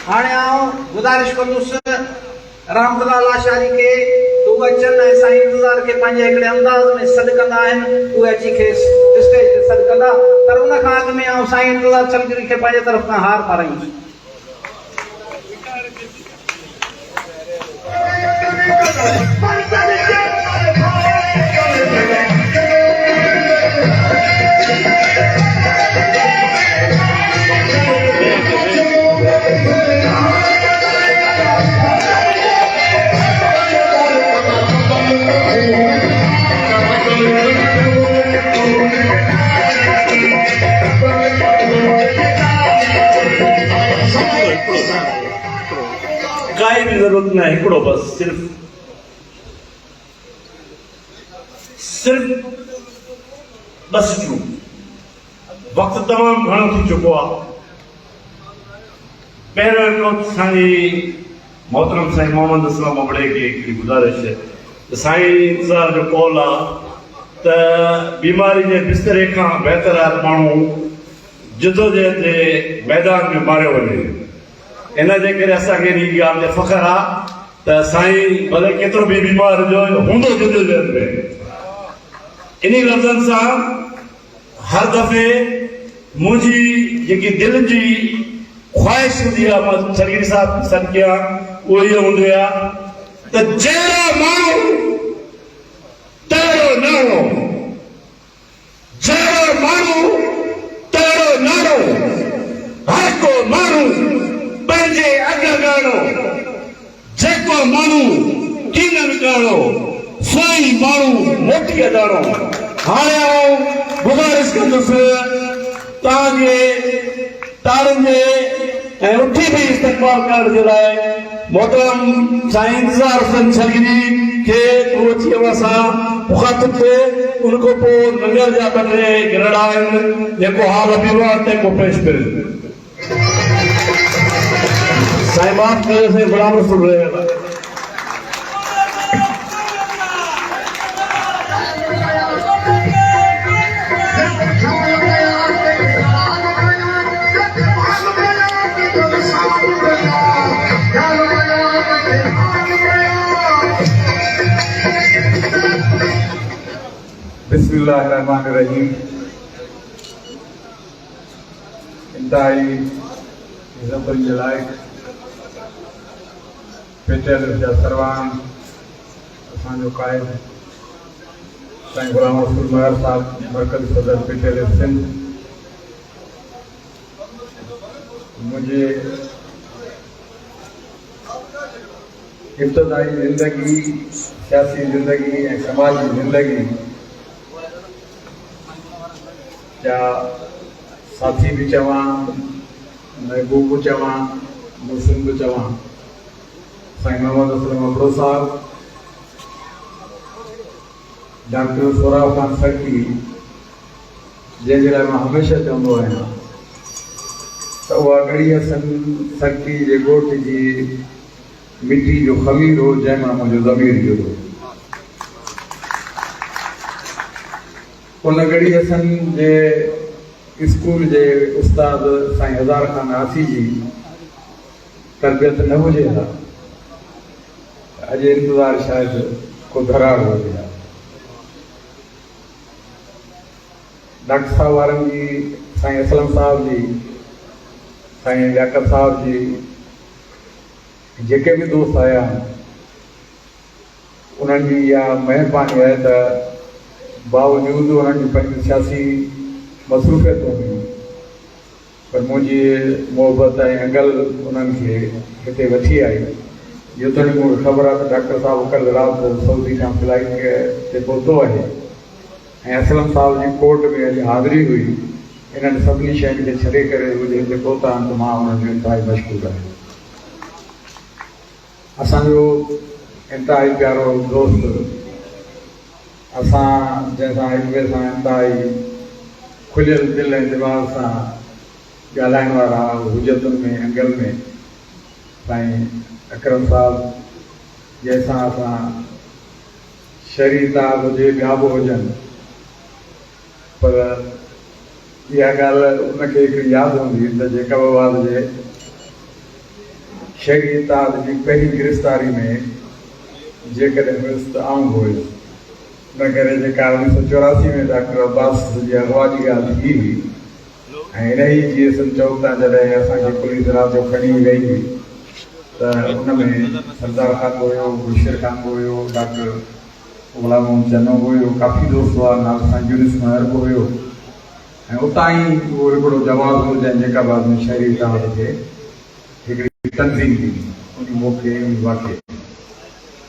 हाणे आउं गुज़ारिश कंदुसि रामदलाल आशारी के तो अचनि ऐं साईं इंतज़ार खे पंहिंजे हिकिड़े अंदाज़ में सॾु कंदा आहिनि, उहे अची खेसि स्टेज ते सॾु कंदा। पर उन खां अॻु में आउं साईं इंतज़ार चलगिरी खे पंहिंजे तरफ़ खां हार पाराईंदुसि। काई भी जरूरत न हिकिड़ो बस सिर्फ बस जूं वक्त तमाम घणो थी चुको आहे। पहिरियों साईं मोहतरम साईं मोहम्मद असलम अबड़े के हिकिड़ी गुज़ारिश है, साईं इंतज़ार जो कॉल आहे त बीमारी जे बिस्तरे खां बहितर आहे माण्हू जिदोजहद जे मैदान में मारियो वञे। इन जे करे असांखे इन ॻाल्हि ते फ़ख्रु आहे त साईं भले केतिरो बि बीमार जो हूंदो जिदोजहद में। इन लफ़्ज़नि सां हर दफ़े मुंहिंजी जेकी दिलि जी ख़्वाहिश हूंदी आहे, मां चलगिरी साहिब सॾु कयां, उहो इहो हूंदो आहे त जहिड़ो माण्हू तहिड़ो नारो, जहिड़ो माण्हू तहिड़ो नारो, हर को माण्हू पंहिंजे अॻु ॻाणो, जेको माण्हू कीननि ॻाणो, सोई माण्हू मोटी अॾाणो। हाणे आउं गुज़ारिश कंदुसि तव्हांजे तारुनि जे ऐं उठी बि इस्तक़बाल करण जे लाइ मोहतरम साईं इंतज़ार हुसैन चलगिरी खे उहो अची असां मुखातिब थिए। उन खां पोइ लंगर जा ॿ टे गिरड़ा आहिनि जेको हाल बीबो आहे तंहिंखो पेश करे साईं माफ़ करे साईं गुलाम रसूल रहे। बिस्मिल्लाहिर्रहमानिर्रहीम। इंतहाई इज़्ज़तुल जलाल पेटियल जा सरवान असांजो क़ाइद साईं गुलाम रसूल महर साहब मरकज़ी सदर पेटियल सिंध, मुझे इब्तदाई ज़िंदगी, सियासी ज़िंदगी ऐं समाजी ज़िंदगी जा साथी भी चवां, महबूब भी चवां, मुस्लिम भी चवां, साईं मोहम्मद असलम अबड़ो साहब, डॉक्टर सोराव खान सर्की, जंहिंजे लाइ मां हमेशह चवंदो आहियां त उहा गड़ी हसन सर्की जे ॻोठ जी मिट्टी जो ख़मीर हो, जंहिंमां मुंहिंजो ज़मीर जुड़ो। उन गड़ी हसन जे स्कूल जे उस्ताद साईं हज़ार खान आसी जी तरबियत न हुजे हा अॼु इंतज़ार शायदि को धराड़ हुजे हा। डॉक्टर साहब वारनि जी, साईं असलम साहब जी, साईं लियाकत साहब जी, जेके भी दोस्त आया उन्हनि जी इहा महिरबानी आहे त बावजूद उन्हनि जी पंहिंजी सियासी मसरूफ़ियत हुई, पर मुंहिंजी मोहबत ऐं अंगल उन्हनि खे हिते वठी आई। जो त मूंखे ख़बर आहे त डॉक्टर साहब कल्ह राति सऊदी खां फ्लाइट ते पहुतो आहे ऐं असलम साहब जी कोर्ट में अॼु हाज़िरी हुई। इन्हनि सभिनी शयुनि खे छॾे करे उहे हिते पहुता आहिनि त मां उन्हनि जो इंतिहाई मशहूरु आहियां। असांजो इंतिहाई प्यारो दोस्त, असां जंहिंसां हिक ॿिए सां इंतिहाई खुलियल दिलि ऐं दिमाग़ सां ॻाल्हाइण वारा हुजतुनि में अंगल में साईं अकरम साहब, जंहिंसां असां शहरी ताब हुजे ॿिया बि हुजनि, पर इहा ॻाल्हि उनखे हिकिड़ी यादि हूंदी त जेका बि वाद हुजे शहरी इताद जी पहिरीं गिरफ़्तारी में जेकॾहिं हुयुसि त आउं बि हुयुसि। इन करे जेका 1984 में डॉक्टर अब्बास जी अगवा जी ॻाल्हि थी हुई ऐं इन ई जीअं सम्झौता जॾहिं असांखे पुलिस रात जो खणी वई हुई त उन में सरदार खान हुयो, बुशर खान हुयो, डॉक्टर गुलाम चनो हुयो, काफ़ी दोस्त हुआ, नाल सां यूनिस महर बि हुयो ऐं उतां ई उहो हिकिड़ो जवाब हो जंहिं जेकाबाद में शहरी इताद खे हिकिड़ी तनज़ीम ॾिनी उन मौक़े उन वाक़े।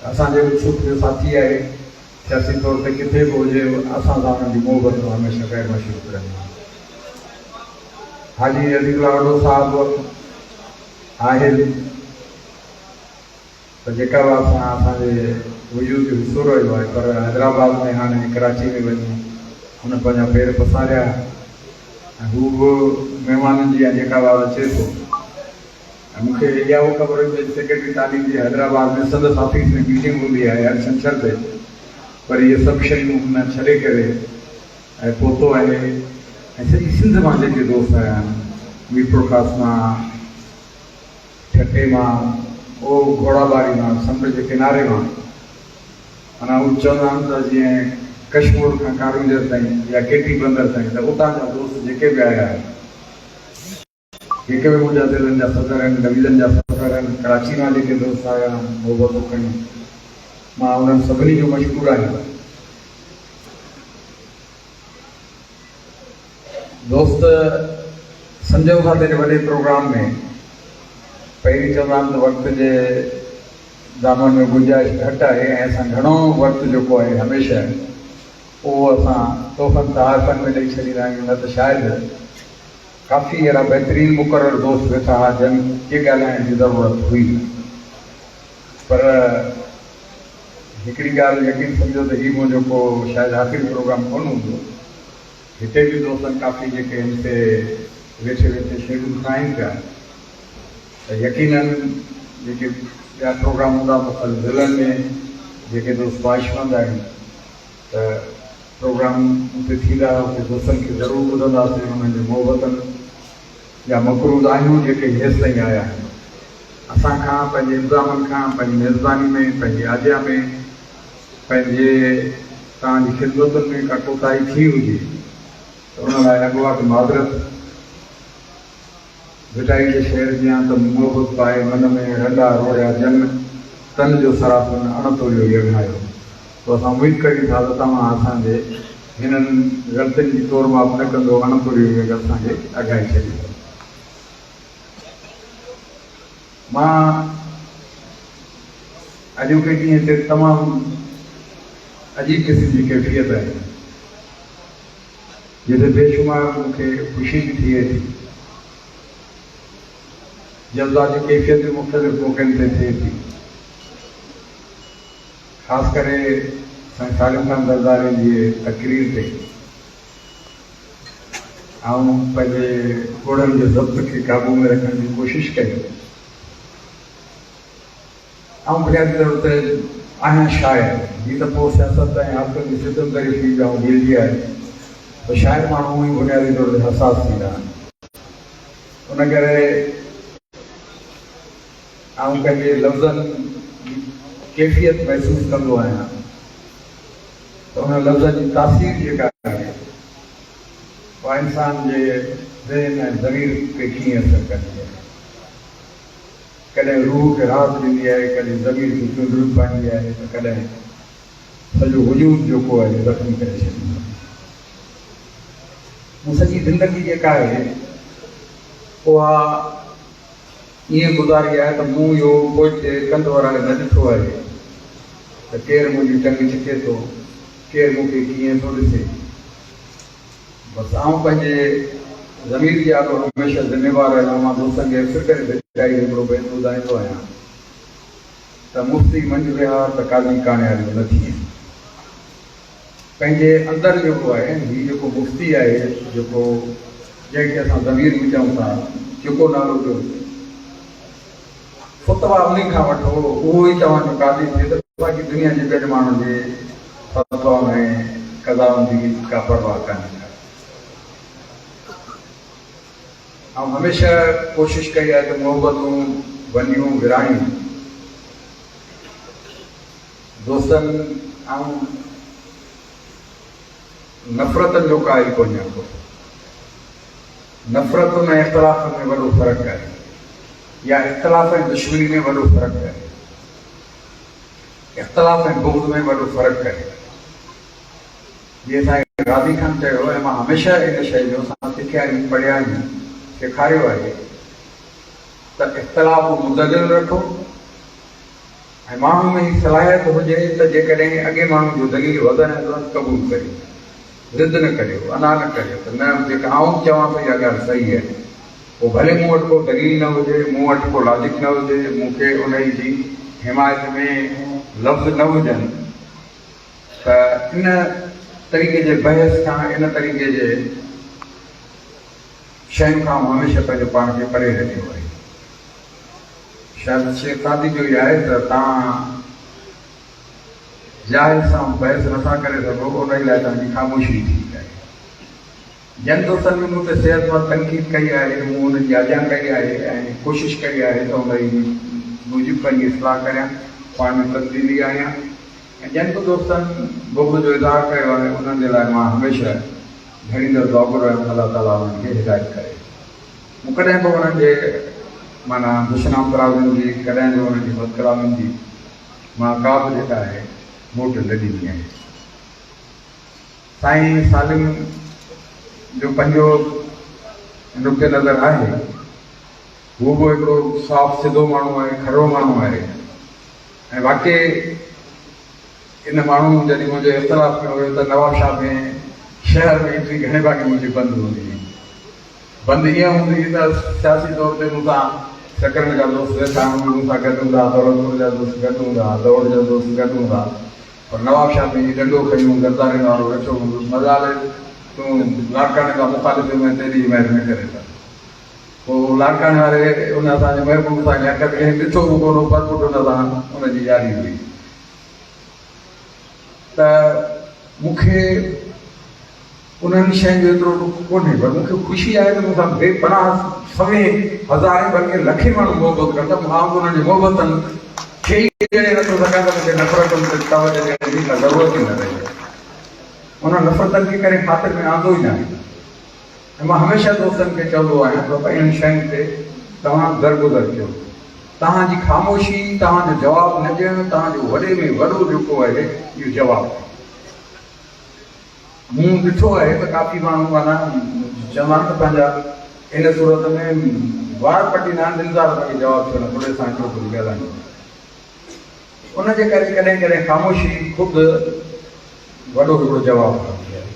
असांजे सुख जो साथी आहे, सियासी तौर ते किथे बि हुजे असां सां हुननि जी मोहबत हमेशह ग़ैर मशरूफ़ रहंदी आहे। हाजी अलीउल्लाह वॾो साहिबु आहे त जेकाबाद सां असांजे वजूद जो हिसो रहियो आहे, पर हैदराबाद में हाणे कराची में वञी हुन पंहिंजा पेर पसारिया ऐं हू बि महिमाननि जी जेकाबाद अचे थो। ऐं मूंखे इहा उहो ख़बर हुई त सेक्रेटरी तालीम जी हैदराबाद में संदसि ऑफिस में मीटिंग हूंदी आहे हर छंछर ते, पर इहे सभु शयूं हुन छॾे करे ऐं पहुतो आहे ऐं सॼी सिंध मां जेके दोस्त आया आहिनि, मीरपुर खास मां, ठटे मां, उहो घोड़ाबारी मां, समुंड जे किनारे मां, माना हू चवंदा आहिनि त जीअं कश्मीर खां कारूंजर ताईं या केटी बंदर ताईं त उतां जा दोस्त जेके बि आया आहिनि, जेके बि मुंहिंजा दिलनि जा सफ़र आहिनि, नवीलनि जा सफ़र आहिनि, कराची मां जेके दोस्त आया आहिनि मोहबतूं खणी, मां उन्हनि सभिनी जो मशहूरु आहियां। दोस्त सम्झो था तेरे वॾे प्रोग्राम में पहिरीं चवंदा आहिनि त वक़्त जे दामन में गुंजाइश घटि आहे ऐं असां घणो वक़्तु जेको आहे हमेशह उहो असां तोहफ़नि तहाफ़नि में ॾेई छॾींदा आहियूं, न त शायदि काफ़ी अहिड़ा बहितरीनु मुक़ररु दोस्त वेठा हुआ जन के ॻाल्हाइण जी ज़रूरत हुई। पर हिकिड़ी ॻाल्हि यकीन सम्झो त हीउ मुंहिंजो को शायदि आख़िरी प्रोग्राम कोन हूंदो। हिते बि दोस्तनि काफ़ी जेके हिन ते वेठे वेठे शेड्यूल ठाहिनि पिया त यकीननि जेके ॿिया प्रोग्राम हूंदा मुख़्तलिफ़ ज़िलनि में जेके दोस्त ख़्वाहिशमंद आहिनि त प्रोग्राम उते थींदा, उते दोस्तनि खे ज़रूरु ॿुधंदासीं, उन्हनि जे मोहबतनि या मक़रूज़ आहियूं जेके हेसि ताईं आया आहिनि। असांखां पंहिंजे इंतज़ामनि खां, पंहिंजी मेज़बानी में, पंहिंजी आजिया में, पंहिंजे तव्हांजी ख़िदमतुनि में का कोताही थी हुजे त उन लाइ अॻुवाट माज़रत। विटाई जे शहर जी त मोहबत पाए मन में रंडा रोया जन तन जो सराफ़न अणतोलियो यॻायो। तो असां उमेद कयूं था त तव्हां असांजे हिननि ग़लतियुनि जी तौर माप न कंदो, अणतोलियो यॻ असांखे अघाए छॾींदो। मां अॼोके ॾींहं ते तमामु अजीब क़िस्म जी कैफ़ियत आहे जिते बेशुमार मूंखे ख़ुशी बि थिए थी। जज़्बाती कैफ़ियत बि मुख़्तलिफ़ मौक़नि ते थिए थी। ख़ासि करे साईं सालिम खान दरदारी जी तक़रीर ते आऊं पंहिंजे घोड़नि जे ज़ब्त खे क़ाबू में रखण जी कोशिशि कई। आऊं बुनियादी तौर ते आहियां शाइर, हीअ त पोइ सियासत ऐं हाकम जी सितमगरी थी ऐं गिलजी आहे, त शाइर माण्हू ई बुनियादी तौर ते हसास थींदा आहिनि। उन करे आऊं पंहिंजे लफ़्ज़नि जी कैफ़ियत महसूसु कंदो आहियां त उन लफ़्ज़नि जी तासीर जेका आहे उहा इंसान जे ज़हन ऐं ज़मीर ते कीअं असरु कंदी आहे। कॾहिं रूह खे राहत ॾींदी आहे, कॾहिं ज़मीर खे चुंडू पाईंदी आहे, त कॾहिं सॼो वजूद जेको आहे ज़ख़्मी करे छॾींदो आहे। मूं सॼी ज़िंदगी जेका आहे उहा ईअं गुज़ारी आहे त मूं इहो पोइ कंध वराए न ॾिठो आहे त केरु मुंहिंजी टंग छिके थो, केरु मूंखे कीअं थो ॾिसे। बसि आऊं पंहिंजे ज़मीर जी आलो हमेशह ज़िम्मेवार आहियां। मां दोस्तनि खे अक्सर करे ॿुधाई हिकिड़ो बैत ॿुधाईंदो आहियां त मुफ़्ती मंझि विहा त काली काणियारियूं न थियूं। पंहिंजे अंदरि जेको आहे हीउ जेको मुफ़्ती आहे, जेको जंहिंखे असां ज़मीर बि चऊं था, जेको नालो जो फुतवा उन खां वठो उहो ई तव्हांजो कादी थिए त बाक़ी दुनिया जे ॿियनि माण्हुनि जे फतवाउनि ऐं कज़ाउनि जी का परवाह कान्हे। ऐं हमेशह कोशिशि कई आहे त मोहबतूं वनियूं विरायूं दोस्तनि ऐं नफ़रतनि जो काई कोन्हे को नफ़रत में इख़्तिलाफ़ में वॾो फ़र्क़ु आहे या इख़्तिलाफ़ ऐं दुश्मनी में वॾो फ़र्क़ु आहे इख़्तिलाफ़ ऐं बुग़्ज़ में वॾो फ़र्क़ु आहे जीअं असांखे गांधी खान चयो ऐं मां हमेशह इन शइ जो असां सिखिया आहियूं पढ़िया आहियूं सेखारियो आहे त इख़्तिलाफ़ मुतदिल रखो ऐं माण्हू में ही सलाहियत हुजे त जेकॾहिं अॻे माण्हू जो दलील वज़न आहे त क़बूल करियो ज़िद न करियो अना न करियो त न जेका आउं चवां थो इहा ॻाल्हि सही आहे पोइ भले मूं वटि को दलील न हुजे मूं वटि को लॉजिक न हुजे मूंखे उन जी हिमायत में लफ़्ज़ न हुजनि त इन तरीक़े जे बहस खां इन तरीक़े जे शयुनि खां हमेशह पंहिंजो पाण खे परे रखियो आहे शायदि शेख सादी जो इहा आहे त तव्हां जाहिर सां बहस नथा करे सघो उन लाइ तव्हांजी ख़ामोशी ठीक आहे जन दोस्तनि में मूं ते सिहतमंद तनक़ीद कई आहे मूं हुननि जी आज्ञा कई आहे ऐं कोशिशि कई आहे त हुन मुंहिंजी पंहिंजी इस्लाह करियां पाण में तब्दीली आहियां ऐं जन दोस्तनि बुग़्ज़ जो इज़हार कयो आहे उन्हनि जे लाइ मां हमेशह घणींदड़ दुआ आहियां अलाह ताला उन्हनि खे हिदायत करे मूं कॾहिं बि उन्हनि जे माना दुश्मन कलामनि जी कॾहिं बि उन्हनि जी बदकलामनि जी मां का बि जेका आहे मोट न ॾिनी आहे साईं सालिम जो पंहिंजो नुक़्ते नज़र आहे उहो बि हिकिड़ो साफ़ सिधो माण्हू आहे खरो माण्हू आहे ऐं वाक़ई इन माण्हू जॾहिं मुंहिंजे इख़्तिलाफ़ में हुयो त नवाबशाह में शहर में एतिरी घणे भाॻे मुंहिंजी बंदि हूंदी हुई बंदि ईअं हूंदी हुई त सियासी तौर ते मूंसां सकरनि जा दोस्त मूंसां गॾु हूंदा दौलतपुर जा दोस्त गॾु हूंदा दौड़ जा दोस्त गॾु हूंदा पर नवाबशाह में डंडो खयूं गरदारे वारो वेठो हूंदो मज़ाले तूं लाड़काणे खां मुखालिफ़ में तेरी हिमायत न करे था पोइ लाड़काणे वारे उन असांजे महबूब सां गॾु कंहिं ॾिठो बि कोन्हो पर पुट उन सां उनजी यारी हुई त मूंखे उन्हनि शयुनि जो एतिरो डुख कोन्हे पर मूंखे ख़ुशी आहे त मूंसां बेपनाह सवे हज़ारे बल्कि लखे माण्हू मोहबत कंदा मां बि उन्हनि जी मोहबतनि खे ई ॾियणे नथो सघां त मूंखे नफ़रतनि ते तवजो ॾियण जी का ज़रूरत ई न रही उन नफ़रतनि खे करे ख़ातिर में आंदो ई न आहे ऐं मां हमेशह दोस्तनि खे चवंदो आहियां त भई इन शयुनि ते तव्हां दरगुज़र कयो तव्हांजी ख़ामोशी तव्हांजो जवाबु न ॾियणु तव्हांजो वॾे में वॾो जेको आहे इहो जवाबु मूं ॾिठो आहे त काफ़ी माण्हू माना चवंदा आहिनि त पंहिंजा इन सूरत में वार पटी न दिलदार तव्हांखे जवाबु थियणु थोरे सां हिकिड़ो कुझु ॻाल्हायूं उनजे करे कॾहिं कॾहिं ख़ामोशी ख़ुदि वॾो हिकिड़ो जवाबु खणंदी आहे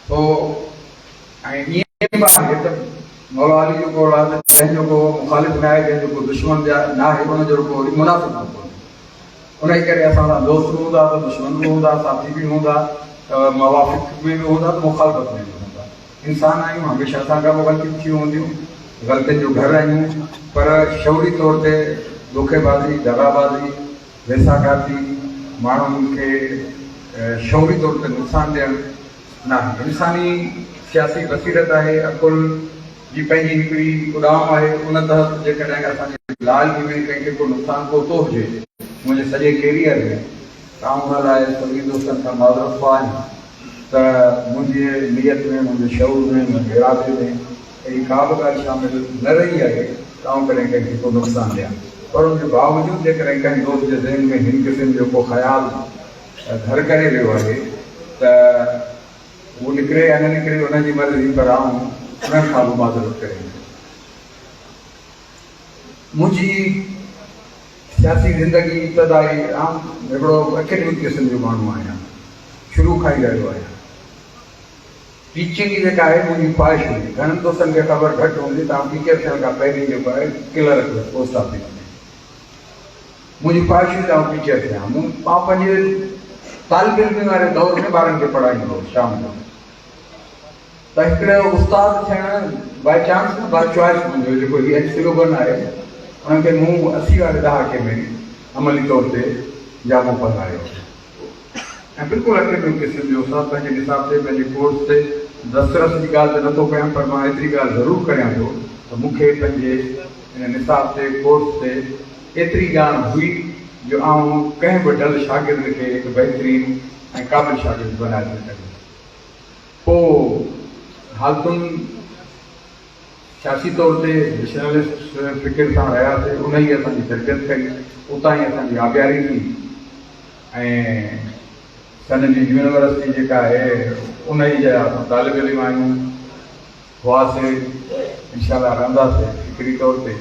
पोइ ऐं ईअं बि आहे त मौला अली जो को औलाद जंहिंजो को मुखालिफ़ न आहे जंहिंजो को दुश्मन न आहे उनजो को वरी मुनाफ़िक़ न कोन्हे उन करे असां सां दोस्त बि हूंदा त दुश्मन बि हूंदा साथी बि हूंदा मवाफ़िक़ में बि हूंदा त मुखालिफ़त में बि हूंदा इंसान आहियूं हमेशह असां खां ग़लतियूं थियूं हूंदियूं ग़लतियुनि जो घर आहियूं पर शौरी तौर ते धोखेबाज़ी दगाबाज़ी वेसाघाती माण्हुनि खे शौरी तौर ते नुक़सानु ॾियणु न आहे इंसानी सियासी बसीरत आहे अकुल जी पंहिंजी हिकिड़ी उॾाम आहे उन तहत जेकॾहिं असांजे लाल में कंहिंखे को नुक़सानु पहुतो हुजे मुंहिंजे सॼे कैरियर में त उन लाइ सभिनी दोस्तनि खां माज़रत ख़्वाह आहियां त मुंहिंजी नियत में मुंहिंजे शौर में मुंहिंजे इरादे में अहिड़ी का बि ॻाल्हि शामिलु न रही आहे त आउं कॾहिं कंहिंखे को नुक़सानु ॾियां पर उनजे बावजूदि जेकॾहिं कंहिं दोस्त जे ज़हन में हिन क़िस्म जो को ख़्यालु घर करे वियो आहे त उहो निकिरे या न निकिरे उनजी मर्ज़ी पर आउं उन्हनि खां बि माज़रत करे मुंहिंजी सियासी ज़िंदगी इब्तिदाई आउं हिकिड़ो एकेडमिक क़िस्म जो माण्हू आहियां शुरू खां ई रहियो आहियां टीचिंग जी जेका आहे मुंहिंजी ख़्वाहिश हुई घणनि दोस्तनि खे ख़बर घटि हूंदी त आउं टीचर थियण खां पहिरीं जेको आहे क्लर्क हुयुसि पोस्ट ऑफिस में मुंहिंजी ख़्वाहिश हुई त आउं टीचर थियां मां पंहिंजे तालिब इल्म वारे दौर में ॿारनि खे पढ़ाईंदो हुउसि शाम जो त हिकिड़े उस्ताद थियणु बाए चांस न बाए चॉइस मुंहिंजो जेको हीअ स्लोगन आहे उनखे मूं 80 वारे ॾहाके में अमली तौर ते जामो पधारियो ऐं बिल्कुलु एकेडमिक क़िस्म जो असां पंहिंजे हिसाब से पंहिंजे कोर्स ते दस्तरस जी ॻाल्हि त नथो कयां पर मां एतिरी ॻाल्हि ज़रूरु कयां थो त मूंखे पंहिंजे इन निसाब ते कोर्स ते एतिरी ॻाल्हि हुई जो आउं कंहिं बि डल शागिर्द खे हिकु बहितरीनु ऐं क़ाबिल शागिर्द बनाए थो सघां। पोइ हालतुनि सियासी तौर ते नेशनलिस्ट फिकिर सां रहियासीं, उन ई असांजी तरबियत कई, उतां ई असांजी आबियारी थी ऐं सन जी यूनिवर्सिटी जेका आहे उन ई जा असां तालिब इल्म आहियूं, हुआसीं, इंशाअल्लाह रहंदासीं। फिक्री तौर ते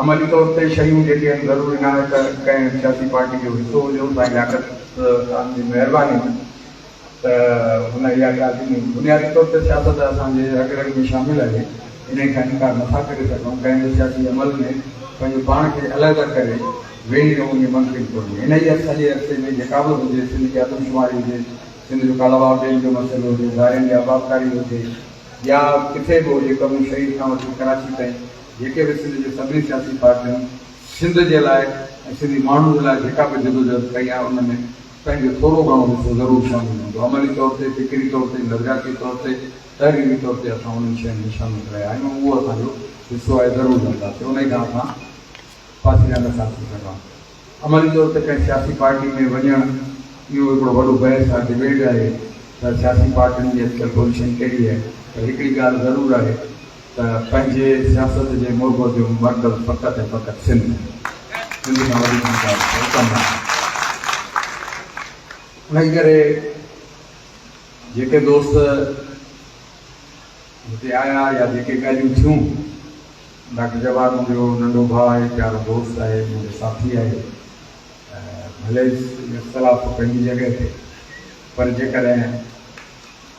अमली तौर ते शयूं जेके आहिनि ज़रूरी न आहे त कंहिं सियासी पार्टी जो हिसो हुजे, तव्हां लियाकत सां जी महिरबानी त हुन इहा ॻाल्हि ॾिनी। बुनियादी तौर ते सियासत असांजे रग रग में शामिल आहे, इन खां इनकार नथा करे सघूं। कंहिं बि सियासी अमल में पंहिंजो पाण खे अलॻि करे वेही रहूं जी मुमकिन कोन्हे। इन ई सॼे अरसे में जेका बि हुजे, सिंध जी आदमशुमारी हुजे, सिंध जो कालाबाब जेल जो मसइलो हुजे, ज़ारियुनि जी आबादकारी हुजे, या किथे बि हुजे, कबूल शहीद खां वठी कराची ताईं जेके बि सिंध जे सभिनी सियासी पार्टियूं सिंध जे लाइ ऐं सिंधी माण्हुनि जे लाइ जेका बि जदोजहद कई आहे, उन में पंहिंजो थोरो घणो हिसो ज़रूरु शामिल हूंदो। अमली तौर ते, फिक्री तौर ते, नज़रियाती तौर ते, तहरीरी तौर ते असां उन्हनि शयुनि में शामिल रहिया आहियूं। उहो असांजो हिसो आहे, ज़रूरु कंदासीं, उन खां असां पासीरा नथा थी सघां। अमली तौर ते कंहिं सियासी पार्टी में वञणु इहो हिकिड़ो वॾो बहस आहे, डिबेट आहे त सियासी पार्टियुनि जी अॼुकल्ह पोज़ीशन कहिड़ी आहे। त हिकिड़ी ॻाल्हि ज़रूरु आहे त पंहिंजे सियासत जे मुल्क जो मर्कज़ फ़क़ति ऐं फ़क़ति सिंध खां वॾी कंदा। उन करे जेके दोस्त हिते आया या जेके ॻाल्हियूं थियूं, डॉक्टर जवाहर मुंहिंजो नंढो भाउ आहे, प्यारो दोस्त आहे, मुंहिंजो साथी आहे, भले इख़्तिलाफ़ पंहिंजी जॻह ते, पर जेकॾहिं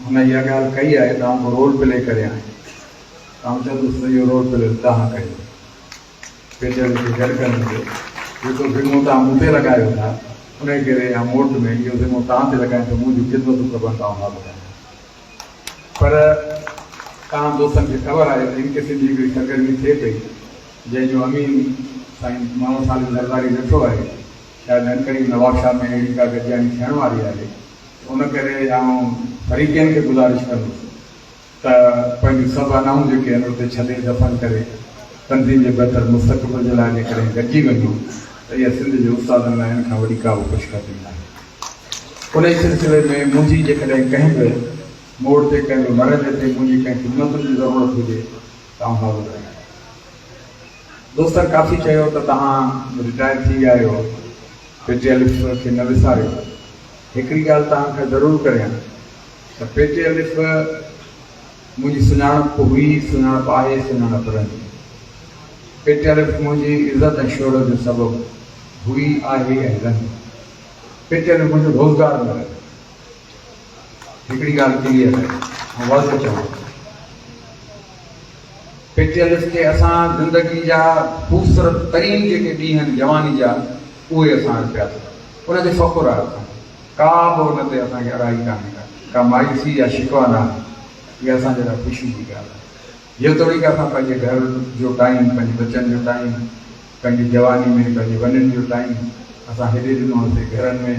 हुन इहा ॻाल्हि कई आहे त आउं रोल प्ले करे आहियां, आउं चवंदुसि इहो रोल प्ले तव्हां कयो, पेचर खे गॾु करणु जेको ज़िमो तव्हां मूं ते लॻायो था, उन करे या मोट में इहो ज़िमो तव्हां ते लॻाइण त मुंहिंजूं ख़िदमतूं कबनि तव्हां मां ॿुधायां। पर तव्हां दोस्तनि खे ख़बर आहे त इन क़िस्म जी हिकिड़ी सरगर्मी थिए पई, जंहिंजो अमीन साईं माण्हू साल ज़रदारी ॾिठो आहे, शायदि अनकरीब नवाबशाह में अहिड़ी का गॾिजाणी थियण वारी आहे। उन करे आउं फरीक़नि खे गुज़ारिश कंदुसि त पंहिंजूं सभु अनाऊं जेके आहिनि उते छॾे दफ़न करे तंज़ीम जे बहितर मुस्तक़बिल जे लाइ जेकॾहिं गॾिजी वञूं त इहा सिंध जे उस्तादनि लाइ हिन खां वॾी का बि ख़ुशख़बरी न आहे। उन ई सिलसिले में मुंहिंजी जेकॾहिं कंहिं बि मोड़ ते, कंहिं बि मरज़ ते मुंहिंजी कंहिं ख़िदमतुनि जी ज़रूरत हुजे त आउं हाज़िर आहियां। दोस्तनि काफ़ी चयो त तव्हां रिटायर थी विया आहियो, पेटीएलिफ खे न विसारियो। हिकिड़ी ॻाल्हि तव्हांखे ज़रूरु करियां त पेटीएलिफ मुंहिंजी सुञाणप हुई, सुञाणप आहे, सुञाणप रहंदी। पेटीएलिफ मुंहिंजी इज़त ऐं शोहरत जो सबबु हुई, आहे ऐं रहंदी। पेटीएलिफ मुंहिंजो रोज़गार न रहे। हिकिड़ी ॻाल्हि क्लियर आहे, ऐं वाज़े चवां, पेटीएलिफ खे असां ज़िंदगी जा ख़ूबसूरत तरीन जेके ॾींहं आहिनि जवानी जा, उहे असां पिया उन ते फ़ख़ुरु आहे। असां का बि हुन ते असांखे अड़ाई कान्हे, का मायूसी या शिकवा न आहे। इहा असांजे लाइ ख़ुशी जी ॻाल्हि आहे। इहो थोरी की असां पंहिंजे घर जो टाइम, पंहिंजे बचनि जो टाइम, पंहिंजी जवानी में पंहिंजे वॾनि जो टाइम असां हेॾे ॾिनोसीं, घरनि में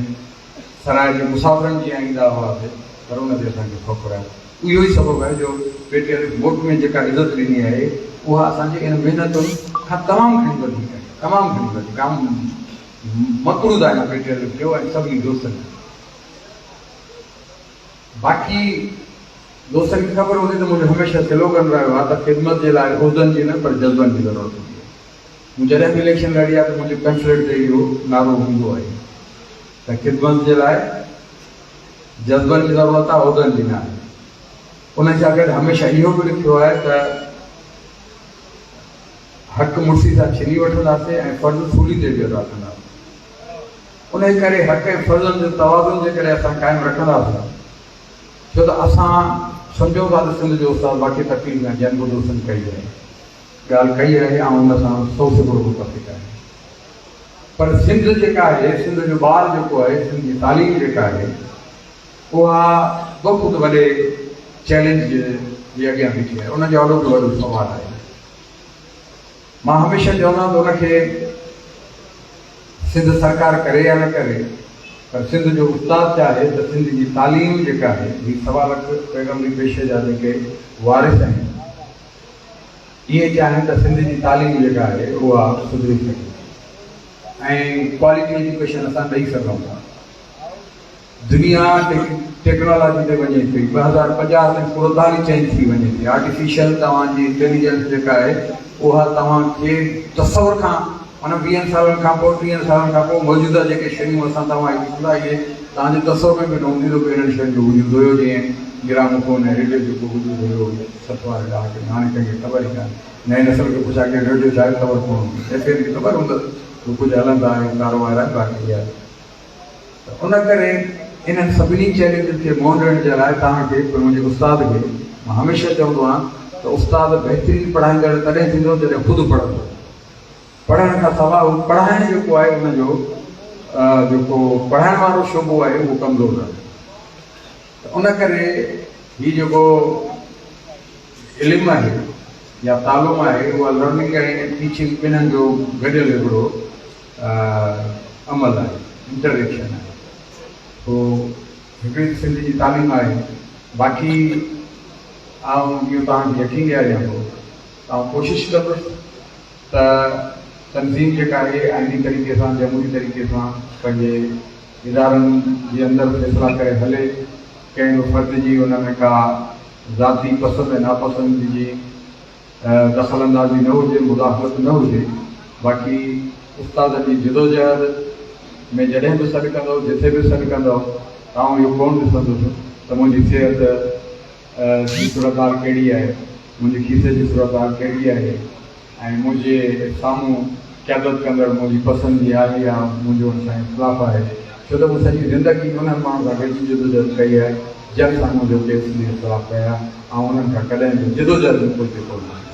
सराय जे मुसाफ़िरनि जीअं ईंदा हुआसीं, पर उन ते असांखे फ़ख़ुरु आहे। इहो ई सबबु आहे जो पेटीएलिफ मुल्क में जेका इज़त ॾिनी आहे उहा असांजे इन महिनतुनि खां तमामु घणी वधीक आहे, तमामु घणी वधीक। मक़रूज़ आहियां पेटीएलिफ जो ऐं सभिनी दोस्तनि। बाक़ी दोस्तनि खे ख़बर हूंदी त मुंहिंजो हमेशह स्लोगन रहियो आहे त ख़िदमत जे लाइ उहिदनि जी न, पर जज़्बनि जी ज़रूरत हूंदी आहे। मूं जॾहिं बि इलेक्शन लड़ी आहे त मुंहिंजे पेम्फलेट ते इहो नारो हूंदो आहे त ख़िदमत जे लाइ जज़्बनि जी ज़रूरत आहे, उहिदनि जी न आहे। उन सां गॾु हमेशह इहो बि लिखियो आहे त हक़ मुड़सी सां छिनी वठंदासीं ऐं फ़र्ज़ु सूली ते बि अदा कंदासीं। उन करे हक़ ऐं फ़र्ज़नि जो तवाज़ुन जेकॾहिं असां क़ाइमु रखंदासीं, छो त असां सम्झो था त सिंध जो उस्ताद बाक़ी तकलीफ़ में जन बि दोस्तनि कई आहे, ॻाल्हि कई आहे ऐं उन सां 100% मुतफ़िक़ आहे। पर सिंध जेका आहे, सिंध जो ॿार जेको आहे, सिंध जी तालीम जेका आहे, उहा ख़ुदि वॾे चैलेंज जे अॻियां बीठी आहे। उनजो ॾाढो वॾो सवालु आहे। मां हमेशह चवंदो त उनखे सिंध सरकार करे या न करे, पर सिंध जो उस्ताद चाहे त सिंध जी तालीम जेका आहे, ही 1.25 लख पैगम्बरी पेशे जा जेके वारिस आहिनि, इहे चाहिनि त सिंध जी तालीम जेका आहे उहा सुधरी सघे ऐं क्वालिटी एजुकेशन असां ॾेई सघूं था। दुनिया टेक्नोलॉजी ते वञे थी, 2050 ताईं टोटली चेंज थी वञे थी। आर्टिफिशियल तव्हांजी इंटेलिजेंस जेका आहे उहा तव्हांखे तसवर खां माना 20 सालनि खां पोइ 30 सालनि खां पोइ मौजूदा जेके शयूं असां तव्हां ॾिसंदा इहे तव्हांजे तसवर में बि न हूंदी त अहिड़ियुनि शयुनि जो वजूद हुयो जीअं ग्रामोफोन ऐं रेडियो जेको वजूद हुयो 70 वारे ॾहाके में। हाणे कंहिंखे ख़बर ई कान्हे, नए नसल खे पुछा की रेडियो छा आहे ख़बर कोन हूंदी, एफ खे ख़बर हूंदसि कुझु हलंदा आहियूं कारोबार आहे बाक़ी आहे। त उन करे इन्हनि सभिनी चैलेंजिस खे मुंहुं ॾियण जे लाइ तव्हांखे मुंहिंजे उस्ताद खे मां हमेशह चवंदो आहियां त उस्ताद बहितरीनु पढ़ाईंदड़ तॾहिं थींदो जॾहिं ख़ुदि पढ़ंदो। पढ़ण खां सवाइ पढ़ाइण जेको आहे उनजो जेको पढ़ाइण वारो शोबो आहे उहो कमज़ोर आहे। त उन करे हीउ जेको इल्मु आहे या तालुम आहे उहा लर्निंग ऐं टीचिंग ॿिन्हिनि जो गॾियल हिकिड़ो अमल आहे, इंटरेक्शन आहे। पोइ हिकिड़ी सिंध जी तालीम आहे। बाक़ी आउं इहो तव्हांखे यकीन ॾियारियां थो, तव्हां कोशिशि कंदुसि त तनज़ीम जेका आहे आइनी तरीक़े सां जमहूरी तरीक़े सां पंहिंजे इदारनि जे अंदरि फ़ैसिला करे हले। कंहिं बि फ़र्द जी हुन में का ज़ाती पसंदि ऐं नापसंदि जी दख़ल अंदाज़ी न हुजे, मुदाख़लत न हुजे। बाक़ी उस्ताद जी जिदोजहद में जॾहिं बि सॾु कंदो, जिथे बि सॾु कंदो, तव्हां इहो कोन ॾिसंदुसि त मुंहिंजी सिहत जी सूरताल कहिड़ी आहे, मुंहिंजे खीसे जी सूरताल कहिड़ी आहे ऐं मुंहिंजे साम्हूं क़यादत कंदड़ मुंहिंजी पसंदि जी आहे या मुंहिंजो हुन सां इख़्तिलाफ़ आहे। छो त मूं सॼी ज़िंदगी उन्हनि माण्हुनि सां गॾिजी जिदोजहद कई आहे जंहिं सां मुंहिंजो केस में इख़्तिलाफ़ कया ऐं उन्हनि खां कॾहिं बि जिदोजहद में कोई जेको न आहे।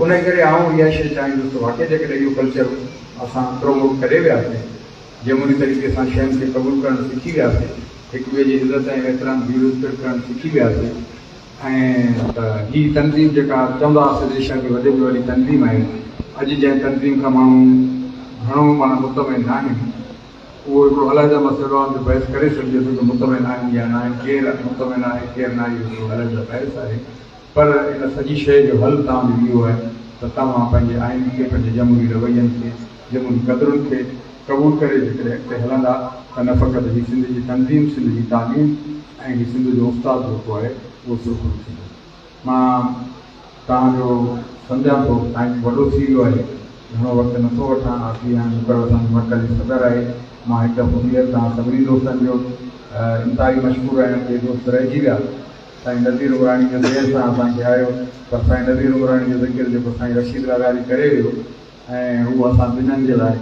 उन करे आउं इहा शइ चाहींदुसि त वाक़ई जेकॾहिं इहो कल्चर असां प्रमोट करे वियासीं, जमहूरी तरीक़े सां शयुनि खे क़बूल करणु सिखी वियासीं, हिक ॿिए जी इज़त ऐं एतिराम बि रिस्पेक्ट करणु सिखी वियासीं ऐं त हीअ तनज़ीम जेका चवंदा हुआसीं देश खे वॾे में वॾी तनज़ीम आहे, अॼु जंहिं तनज़ीम खां माण्हू घणो माना मुतमिन न आहिनि, उहो हिकिड़ो अलॻि मसइलो आहे जो बहस करे सघिजे थो कि मुतमिन आहिनि या न आहिनि, केरु मुतमिन आहे केरु न आहे, इहो अलॻि बहस आहे। पर इन सॼी शइ जो हल तव्हांजो इहो आहे त तव्हां पंहिंजे आइन खे, पंहिंजे जमहूरी रवैयनि खे, जमहूरी क़दरुनि खे क़बूल करे जेकॾहिं अॻिते हलंदा त न फ़क़ति हीअ सिंध जी तनज़ीम, सिंध जी तालीम ऐं हीअ सिंध जो उस्ताद जेको आहे उहो सुरखुर थींदो। मां तव्हांजो सम्झां थो टाइम वॾो थी वियो आहे, घणो वक़्तु नथो वठां। आख़िरी हाणे पर असांजी मर्कज़ी सदर आहे, मां हिकु दफ़ो ॿीहर तव्हां सभिनी दोस्तनि जो इंतिहाई मशहूरु आहियां के दोस्त रहिजी विया। साईं नज़ीर उमराणी जो देरि सां असांखे आयो, पर साईं नज़ीर उमराणी जो ज़िक्र जेको साईं रशीद लगारी करे वियो ऐं उहो असां ॿिन्हिनि जे लाइ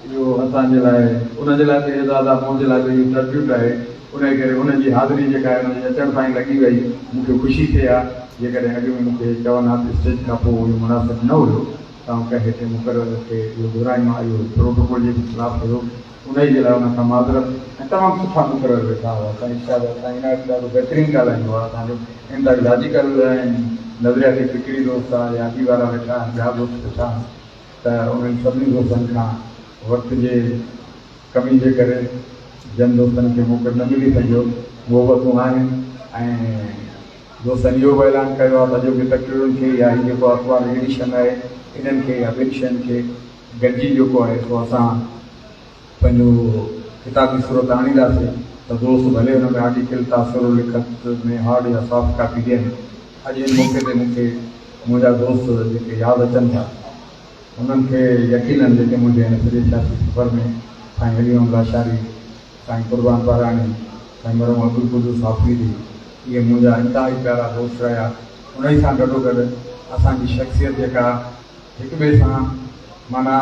इहो असांजे लाइ उनजे लाइ बि एज़ाज़ आहे, मुंहिंजे लाइ बि इहो ट्रिब्यूट आहे। उन करे उनजी हाज़िरी जेका आहे उनजे अचण ताईं लॻी वई, मूंखे ख़ुशी थिए आहे। जेकॾहिं अॻु में मूंखे चवनि हा त स्टेज खां पोइ इहो मुनासिबु न हुयो, तव्हां कंहिं हिते मुक़ररु खे इहो घुराई मां इहो प्रोटोकॉल जे ख़िलाफ़ु हुयो, उन जे लाइ उन खां माज़रत। ऐं तमामु सुठा मुक़ररु वेठा हुआ। साईं साईं ॾाढो बहितरीनु ॻाल्हाईंदो आहे, असांजो इंदा लॉजिकल ऐं नज़रियाती फिक्री दोस्त आहे या ॿी वारा वेठा आहिनि, ॿिया दोस्त वेठा आहिनि, त उन्हनि सभिनी दोस्तनि खां वक़्त जे कमी जे करे जन दोस्तनि खे मौक़ो न मिली सघियो, मुहबतूं आहिनि। ऐं दोस्तनि इहो बि ऐलान कयो आहे त जेके तकरीरुनि खे या हीउ जेको अख़बार एडिशन आहे इन्हनि खे या ॿिनि शयुनि खे गॾिजी जेको आहे सो असां पंहिंजो किताबी सूरत आणींदासीं त दोस्त भले हुन में आर्टिकल तासिर लिखत में हार्ड या सॉफ्ट कापी ॾियनि। अॼु इन मौक़े ते मूंखे मुंहिंजा दोस्त जेके यादि अचनि था उन्हनि खे यकीननि जेके मुंहिंजे हिन सॼे सियासी सफ़र में साईं हलीओम लाशारी, साईं कुर्बान पाराणी, साईं मरहूम अब्दुल कुदूस आफ़रीदी, इहे मुंहिंजा इंतिहाई प्यारा दोस्त रहिया। उन ई सां गॾोगॾु असांजी शख़्सियत जेका हिक ॿिए सां माना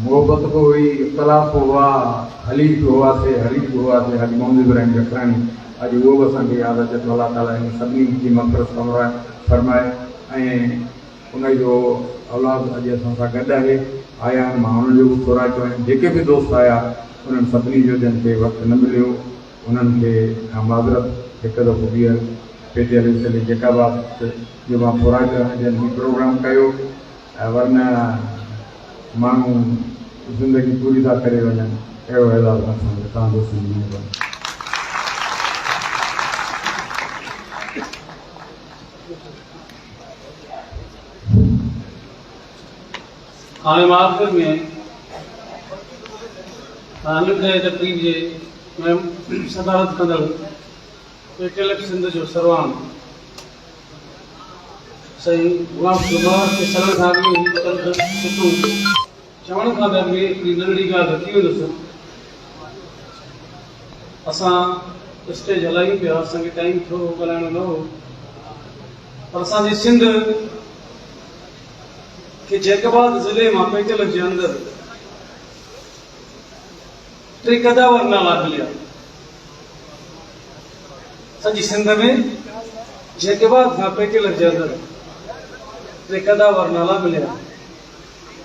मुहबत बि हुई, इख़्तिलाफ़ हुआ, हलीफ़ हुआसीं, हाजी मोहम्मद इब्राहिम जखरानी, अॼु उहो बि असांखे यादि अचे थो। अलाह ताला हिन सभिनी जी मग़फ़िरत फरमाए ऐं उनजो औलाद अॼु असां सां गॾु आहे, आया आहिनि। मां उन्हनि जो बि थोराइतो आहिनि, जेके बि दोस्त आया उन्हनि सभिनी जो जंहिं खे वक़्तु न मिलियो उन्हनि खे माज़रत हिकु दफ़ो ॿीहर पेटे हली जेका बात जो मां थोराइतो आहिनि जंहिं हीउ प्रोग्राम कयो, वरना माण्हू ज़िंदगी पूरी था करे वञनि। अहिड़ो एज़ाज़ असांखे तव्हां दोस्तनि जी महिरबानी। हाणे मां आख़िर में अनुग्रह तकरीब जे सदारत कंदड़ पेटल सिंध जो सरवान सही गुलाम सुभाष के सरल खां बि सुठो चवण खां बि हिकिड़ी नंढड़ी ॻाल्हि थी वेंदुसि। असां स्टेज हलायूं पिया, असांखे टाइम थोरो ॻाल्हाइणो न हो, पर असांजी सिंध के जैकबाद ज़िले मां पेटल जे अंदरि 3 कदावर नाला मिलिया। सॼी सिंध में जैकबाद खां पेटल जे अंदरि 3 कदावर नाला मिलिया।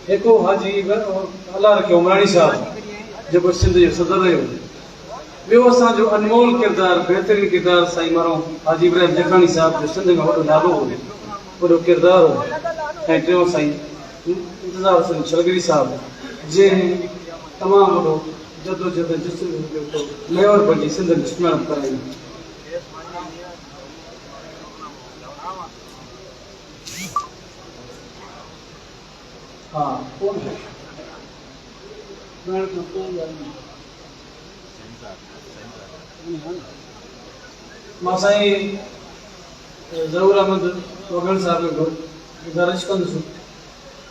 हिकु हाजी अलाह रखे उमराणी साहब जेको सिंध जो सदर रहियो, ॿियो असांजो अनमोल किरदारु, बहितरीन किरदारु साईं मरो हाजी इब्राहिम जखानी साहब जो सिंध में वॾो नालो हो, वॾो किरदारु हो। ऐं टियों साईं इंतज़ार हुसैन छलगरी साहब जंहिं तमामु वॾो जदोजहद मेवर पंहिंजी सिंध में स्मरण कराई। हा कोन है मां साईं ज़हूर अहमद वगल साहब खे गुज़ारिश कंदुसि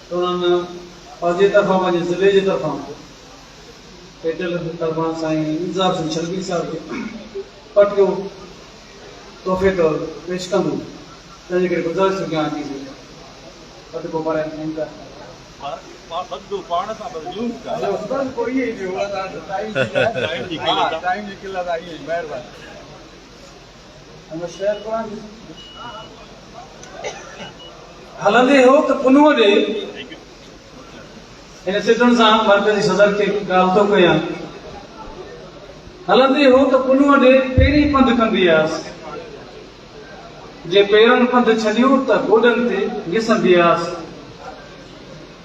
त उन्हनि पंहिंजे तरफ़ां, पंहिंजे ज़िले जे तरफ़ां, पेटल जे तरफ़ां साईं इंतज़ार हुसैन छलगरी साहब खे पटियो तोहफ़े तौर पेश कंदो, तंहिंजे करे गुज़ारिश थी कयां थी पट को पर हलंदे हो त पुनूअ ॾे हिन सिटण सां मर्कज़ी सदर खे ॻाल्हि थो कयां। हलंदे हो त पुनूअ ॾे पहिरीं पंधु कंदी आयसि, जे पेरनि पंधु छॾियो त गोॾनि ते घिसंदी आयसि,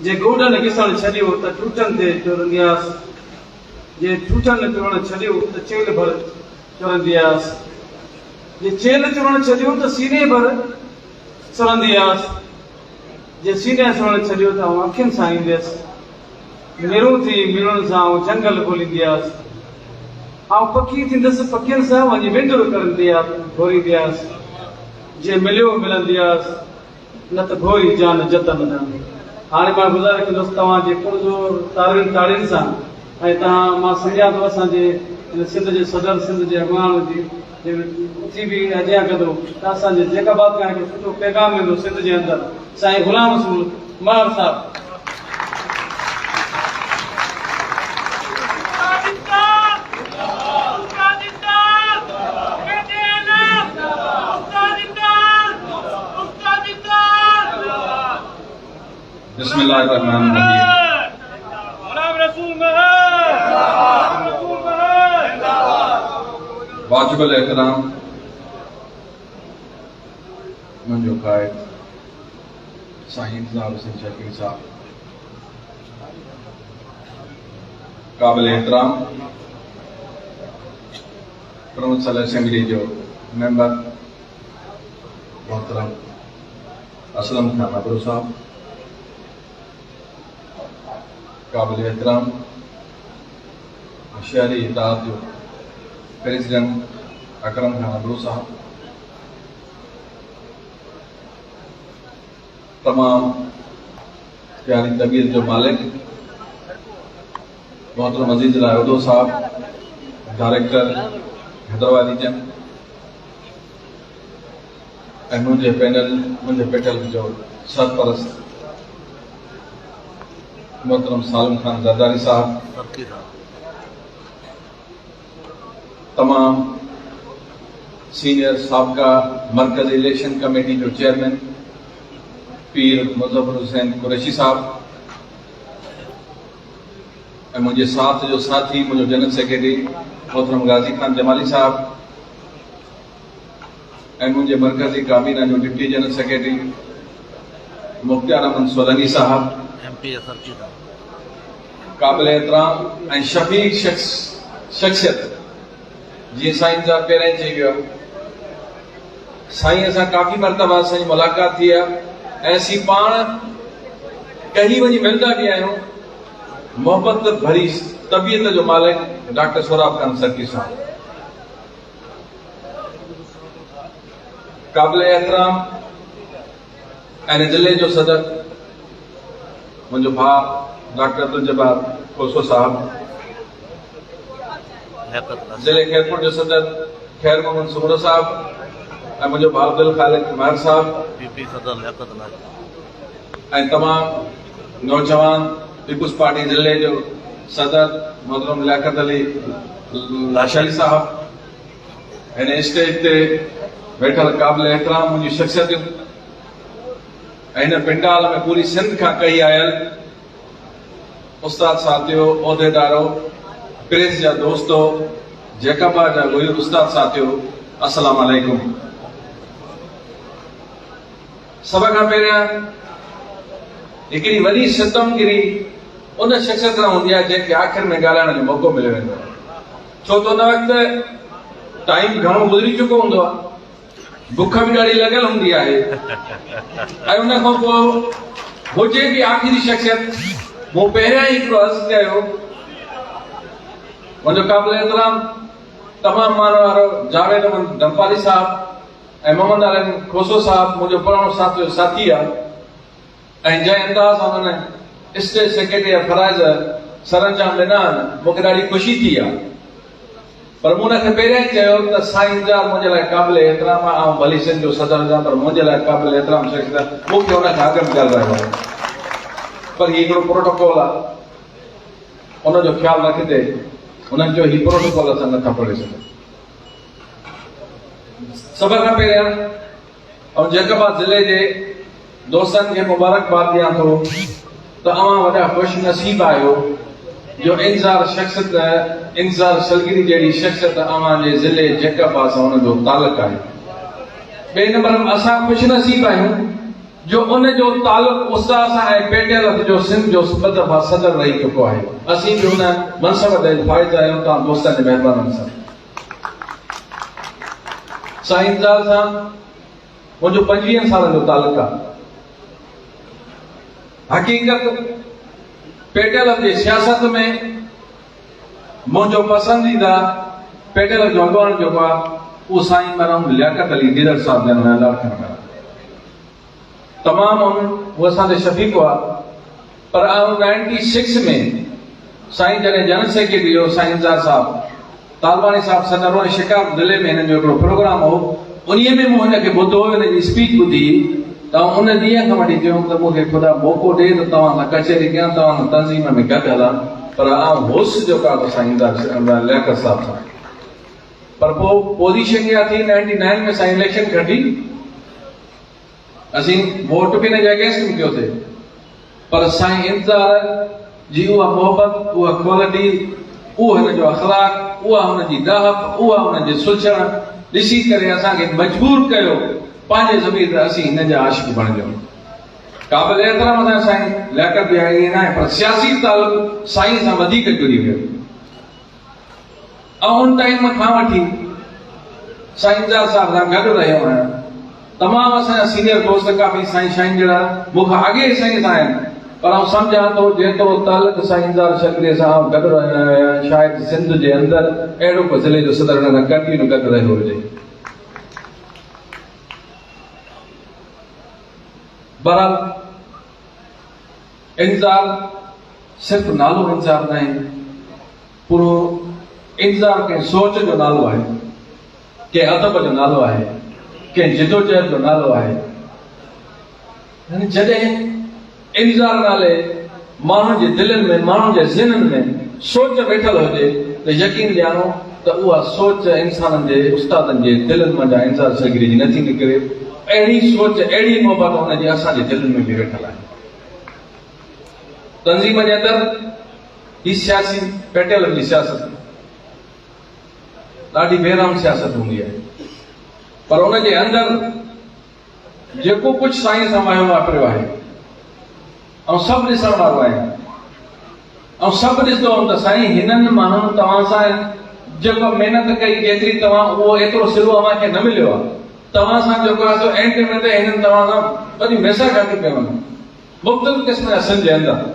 जे गोॾनि घिसण छॾियो त ठूठनि ते चुरंदी आयसि, जे ठूठनि चुरण छॾियो त चेल भर चुरंदी आयसि, जे चेल चुरण छॾियो त सीने भर सुरंदी आयसि, जे सीने सुरण छॾियो त अखियुनि सां ईंदसि, मिरू थी मिलण सां जंगल ॻोल्हींदी आयसि, पखी थींदसि पखियुनि सां वञी विंदुर करंदी घोरींदी आयसि, जे मिलियो मिलंदी आयसि, न त घोरी जान जतन न। हाणे मां गुज़ारिश कंदुसि तव्हांजे पुरज़ोर ताड़ियुनि सां, ऐं तव्हां मां सम्झां थो असांजे सिंध जे सदर, सिंध जे अॻवान जी उथी बि अॻियां कंदो त असांजे जैकबाद खां हिकिड़ो सुठो पैगाम वेंदो सिंध जे अंदरि। साईं गुलाम रसूल महर साहब बिस्मिल्लाहिर्रहमानिर्रहीम। वाजिबुल एहतराम मुंहिंजो क़ाइद साईं इंतज़ार हुसैन छलगरी साहब, क़ाबिल एहतराम प्रोविंशियल असेंबली जो मेंबर मोहतरम असलम खान अबरू साहब, क़ाबिल एहतराम शहरी इत्तेहाद जो प्रेसिडेंट अकरम खान अबरू साहब, तमाम प्यारी तबीयत जो मालिक मोहतरम अजीज रायदो साहब, डायरेक्टर हैदराबादी जन, ऐं मुंहिंजे पैनल, मुंहिंजे पेटल जो सरपरस्त मोहतरम सालिम खान ज़रदारी साहब, तमाम सीनियर साबका मरकज़ी इलेक्शन कमेटी जो चेयरमैन पीर मुज़फ़र हुसैन कुरैशी साहब, ऐं मुंहिंजे साथ जो साथी मुंहिंजो जनरल सेक्रेटरी मोहतरम गाज़ी खान जमाली साहब, ऐं मुंहिंजे मरकज़ी काबीना जो deputy general secretary Mukhtar Ahmed सोलनी साहब, क़ाबिल एहतराम ऐं शफ़ीक शख्सियत जीअं साईं साहब पहिरियों चई वियो, साईं असां काफ़ी मरतबा असांजी मुलाक़ात थी आहे ऐं असीं पाण कहीं वञी मिलंदा बि आहियूं। मोहब्बत भरी तबियत जो मालिक डॉक्टर सोराब खान सर्की साहब, काबिल एहतराम ऐं ज़िले जो सदर मुंहिंजो भाउ डॉक्टर अब्दुल जब्बार खोसो साहब, ज़िले खैरपुर जो सदर खैर मोहम्मद सुमरो साहब ऐं मुंहिंजो भाउ अब्दुल खालिक महर साहब ऐं तमाम नौजवान पीपुल्स पार्टी ज़िले जो सदर मोहतरम लियाकत अली लाशारी साहब, हिन स्टेज ते वेठल काबिल एहतराम मुंहिंजी शख्सियतूं ऐं हिन पिंडाल में पूरी सिंध खां कई आयल उस्ताद साथियो, उहिदेदारो, प्रेस जा दोस्तो, जेकबा जा गुयूर उस्ताद साथियो, अस्सलाम वालेकुम। सभ खां पहिरियां हिकिड़ी वॾी सितमगिरी उन शख्सियत सां हूंदी आहे जंहिंखे आख़िर में ॻाल्हाइण जो मौक़ो मिली वेंदो आहे, छो त उन वक़्तु टाइम घणो गुज़री चुको हूंदो आहे, बुख बि ॾाढी लॻल हूंदी आहे ऐं उन खां पोइ हुजे बि आख़िरी शख्सियत। मूं पहिरियां ई हिकिड़ो अर्ज़ु कयो, मुंहिंजो काबिल एहतराम तमामु माण्हू वारो जावेद अहमद धनपाली साहब ऐं मोहम्मद आलम खोसो साहब मुंहिंजो पुराणो साथी आहे ऐं जंहिं अंदाज़ हुननि स्टेट सेक्रेटरी जा फराइज़ सरअंजाम ॾिना आहिनि, मूंखे ॾाढी ख़ुशी थी आहे। पर मूं हुनखे पहिरियां ई चयो त साईं इंतज़ार मुंहिंजे लाइ क़ाबिल एहतराम आहे, ऐं भली सिंध जो सदर हुजां पर मुंहिंजे लाइ क़ाबिल एहतराम शख़्सियत मूंखे हुन खां अॻु में ॻाल्हायो आहे। पर हीउ हिकिड़ो प्रोटोकॉल आहे, उनजो ख़्यालु रखंदे उन्हनि जो हीउ प्रोटोकॉल असां नथा पढ़ी सघूं। सभ खां पहिरियां ऐं जेकबा ज़िले जे दोस्तनि खे मुबारकबाद ॾियां थो त अवां वॾा ख़ुशि नसीब आहियो जो इंतज़ार सलगिरी जहिड़ी शख़्सियत अवां जे ज़िले जेकबा सां हुन जो तालुक़ आहे। ॿिए नंबर असां ख़ुशि नसीब आहियूं जो उन जो तालुक़ उस्ताद सां ऐं पेटियल जो सिंध जो ॿ दफ़ा सदर रही चुको आहे। असीं बि हुन मनसब ते फ़ाइज़ आहियूं तव्हां दोस्तनि जे महिरबानी सां। साईं इंतज़ार सां मुंहिंजो 25 सालनि जो तालुक़ आहे। हक़ीक़त पेटियल जी सियासत में मुंहिंजो पसंदीदा पेटियल जो अॻवान जेको आहे उहो साईं मरहूम लियाकत अली दीदर साहब जन लाड़काना आहे। तमामु उहो असांजो शफ़ीक़ हुआ, पर 96 में साईं जॾहिं जनरल सेक्रेटरी हो साईं इंतज़ार साहब तालवानी साहब सदर हुआ शिकार ज़िले में हिननि जो हिकिड़ो प्रोग्राम हो, उन्हीअ में मूं हिनखे ॿुधो, हिनजी स्पीच ॿुधी त उन ॾींहं खां वठी चयुमि त मूंखे ख़ुदा मौक़ो ॾे त तव्हां सां कचहरी कयां, तव्हां सां तंज़ीम में गॾु हलां, पर होसि जेको आहे साईं लियाकत साहब सां। पर पोइ पोज़ीशन इहा थी 99 में साईं इलेक्शन खटी, असीं वोट बि हिन जे अगेंस्ट में कयोसीं, पर साईं इंतज़ार जी उहा मोहबत, उहा क्वालिटी, उहो हिन जो अख़लाक, उहा हुनजी दाहत, उहा हुनजी सुलझण ॾिसी करे असांखे मजबूर कयो पंहिंजे ज़मीर ते असीं हिन जा आशिक़ बणिजूं। क़ाबिल एहतराम असां साईं लियाकत बि आई न आहे, पर सियासी तालुक़ साईं सां वधीक जुड़ी वियो ऐं उन टाइम खां वठी साईं इंतज़ार साहब सां गॾु रहियो आहियां। तमामु असांजा सीनियर दोस्त काफ़ी साईं शाइन जहिड़ा मूंखां अॻे साईं सां आहिनि, पर आउं सम्झां थो जेतिरो तालुक़ साईं इंतज़ार शक्रीअ सां गॾु रहियो आहियां शायदि सिंध जे अंदरि अहिड़ो को ज़िले जो सदर हुन सां कंटिन्यू गॾु रहियो हुजे। बहरहाल इंतज़ार सिर्फ़ नालो इंतज़ार न आहे, पूरो इंतज़ार कंहिं सोच जो नालो आहे, कंहिं अदब जो नालो आहे, कंहिं जिदोजहद जो नालो आहे। जॾहिं इंतज़ार नाले माण्हुनि जे दिलनि में, माण्हुनि जे ज़हननि में सोच वेठल हुजे त यकीन ॼाणो त उहा सोच इंसाननि जे उस्तादनि जे दिलनि मां इंतज़ार सलगिरी जी नथी निकिरे। अहिड़ी सोच, अहिड़ी मोहबत हुनजी असांजे दिलनि में बि वेठल आहे। तंज़ीम जे अंदरि ही सियासी पेटियल जी सियासत ॾाढी बेराम सियासत हूंदी आहे, पर हुनजे अंदरि जेको कुझु साईं सां वयो वापरियो आहे ऐं सभु ॾिसण वारो आहे ऐं सभु ॾिसंदो त साईं हिननि माण्हुनि तव्हां सां जेको महिनत कई जेतिरी तव्हां उहो एतिरो सिलो अव्हांखे न मिलियो आहे। तव्हां सां जेको आहे एंड में त हिननि तव्हां सां वॾी मैसा घटि कयो मुख़्तलिफ़ क़िस्म जा सिंध जे अंदरि,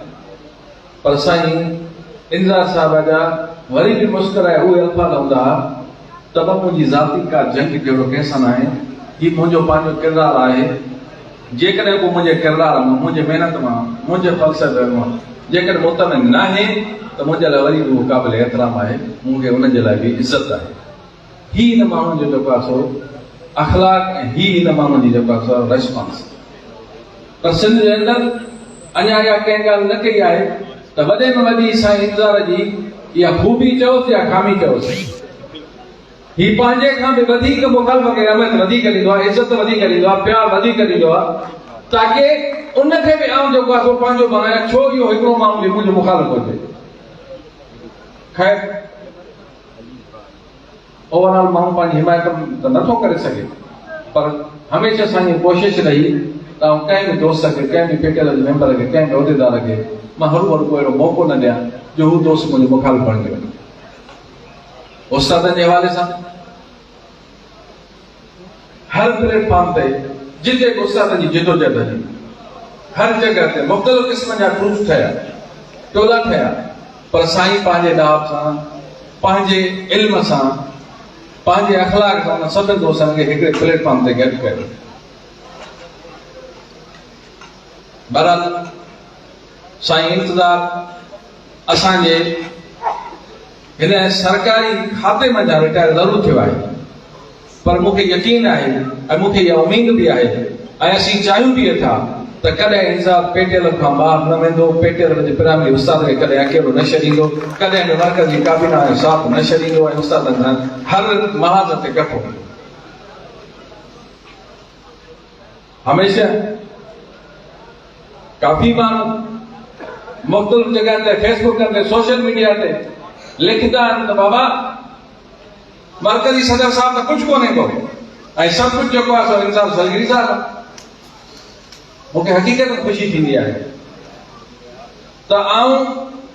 पर साईं इंतज़ार साहिब जा वरी बि मुस्कुराए उहे अल्फाज़ हूंदा त मुंहिंजी ज़ाती का जंग जहिड़ो कंहिंसां न आहे, हीउ मुंहिंजो पंहिंजो किरदारु आहे। जेकॾहिं को मुंहिंजे किरदार मां, मुंहिंजे महिनत मां, मुंहिंजे फ़लसफ़े मां जेकॾहिं मुतमिन न आहे त मुंहिंजे लाइ वरी बि उहो क़ाबिल एतिराम आहे, मूंखे उनजे लाइ बि इज़त आहे। हीउ हिन माण्हुनि जो जेको आहे सो अख़लाक ऐं हीउ हिन माण्हुनि जी जेको आहे सो रिस्पॉन्स। पर सिंध जे अंदरि अञा इहा कंहिं ॻाल्हि न कई आहे त वॾे में वॾी साईं इंतज़ार जी इहा खूबी चयोसि या खामी चयोसि। हीउ पंहिंजे खां बि वधीक मुखालफ़ खे अहमियत वधीक ॾींदो आहे, इज़त वधीक ॾींदो आहे, प्यारु वधीक ॾींदो आहे, ताकी उनखे बि आउं जेको आहे सो पंहिंजो बणायां। छो इहो हिकिड़ो माण्हू बि मुंहिंजो मुखालिफ़ हुजे। ख़ैर ओवरऑल माण्हू पंहिंजी हिमायत त नथो करे सघे, पर हमेशह असांजी कोशिशि रही त आउं कंहिं बि दोस्त खे, कंहिं बि पेटियल मेंबर खे, कंहिं बि उहिदेदार खे मां हरू भरू को अहिड़ो मौक़ो न ॾियां जो हू दोस्त मुंहिंजो मुखालिफ़ बणिजी वञे। उस्तादनि जे हवाले सां हर प्लेटफॉर्म ते जिते बि उस्तादनि जी जिदोजहद हुई, हर जॻह ते मुख़्तलिफ़ क़िस्म जा प्रूफ ठहिया, टोला ठहिया, पर साईं पंहिंजे ॾाब सां, पंहिंजे इल्म सां, पंहिंजे अख़लाक सां उन सभिनी दोस्तनि खे हिकिड़े प्लेटफॉर्म ते गॾु कयो। बहरहाल साईं इंतज़ार असांजे हिन सरकारी खाते में रिटायर ज़रूरु थियो आहे, पर मूंखे यकीन आहे ऐं मूंखे इहा उमेद बि आहे ऐं असीं चाहियूं बि था त कॾहिं इंतज़ार पेटियल खां ॿाहिरि न वेंदो, पेटियल जे प्राइमरी उस्ताद खे कॾहिं अकेलो न छॾींदो, कॾहिं बि मर्कज़ जी काबीना जो साथ न छॾींदो ऐं उस्तादनि सां हर महाज़ ते कठो। हमेशह काफ़ी माण्हू मुख़्तलिफ़ जॻह ते, फेसबुक ते, सोशल मीडिया ते लिखंदा आहिनि त बाबा मर्कज़ी सदर साहब त कुझु कोन्हे को ऐं सभु कुझु जेको आहे सो इंतज़ार सलगिरी साहब। मूंखे हक़ीक़त में ख़ुशी थींदी आहे त आउं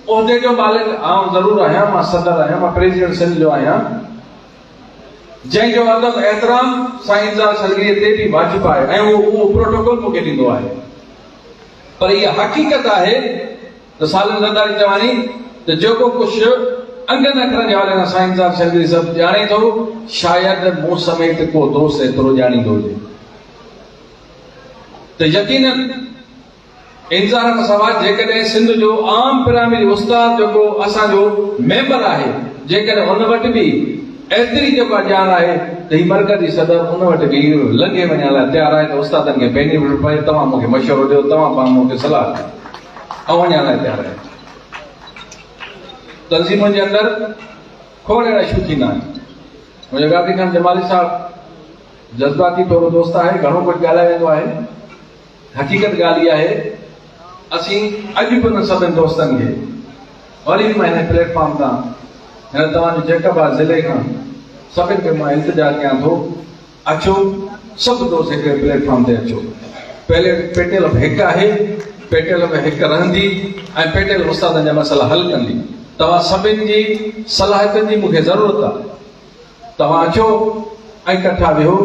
उहिदे जो मालिक आउं ज़रूरु आहियां, मां सदर आहियां, मां प्रेसिडेंट सिंध जो आहियां, जंहिंजो अदब एतिराम साईं इंतज़ार सलगिरीअ ते बि वाजिबु आहे ऐं उहो प्रोटोकॉल मूंखे ॾींदो आहे। पर इहा हक़ीक़त आहे त सालनि ज़रदारी चवानी त जेको कुझु अंगनि अखरनि जे हवाले सां साईं इंतज़ार सलगिरी सभु ॼाणे थो, शायदि मूं समेत को दोस्त एतिरो ॼाणींदो हुजे। त यकीनन इंतज़ार खां सवाइ जेकॾहिं सिंध जो आम प्राइमरी उस्ताद जेको असांजो मेंबर आहे, जेकॾहिं उन वटि बि एतिरी जेका ॼाण आहे त हीउ मर्कज़ी सदर उन वटि बि लंघे वञण लाइ तयारु आहे, त उस्तादनि खे बेनिफिट पए, तव्हां मूंखे मशवरो ॾियो, तव्हां पाण मूंखे सलाह ॾियो, ऐं वञण लाइ तयारु आहे। तंज़ीमुनि जे अंदरि खोड़ अहिड़ा इशू थींदा आहिनि। मुंहिंजो गाज़ी खान जमाली साहिबु जज़्बाती थोरो दोस्त आहे, घणो कुझु ॻाल्हाए वेंदो आहे। हक़ीक़त ॻाल्हि इहा आहे असीं अॼु बि उन सभिनि दोस्तनि खे वरी बि मां हिन प्लेटफॉर्म तां हिन तव्हांजो जैकबाद ज़िले खां सभिनि खे मां इंतज़ार कयां थो, अचो सभु दोस्त हिकिड़े प्लेटफॉर्म ते अचो। पहले पेटियल हिकु आहे, पेटियल में हिकु रहंदी ऐं पेटियल उस्तादनि जा मसइला हल कंदी। तव्हां सभिनि जी सलाहियतनि जी मूंखे ज़रूरत आहे। तव्हां अचो ऐं इकठा विहो,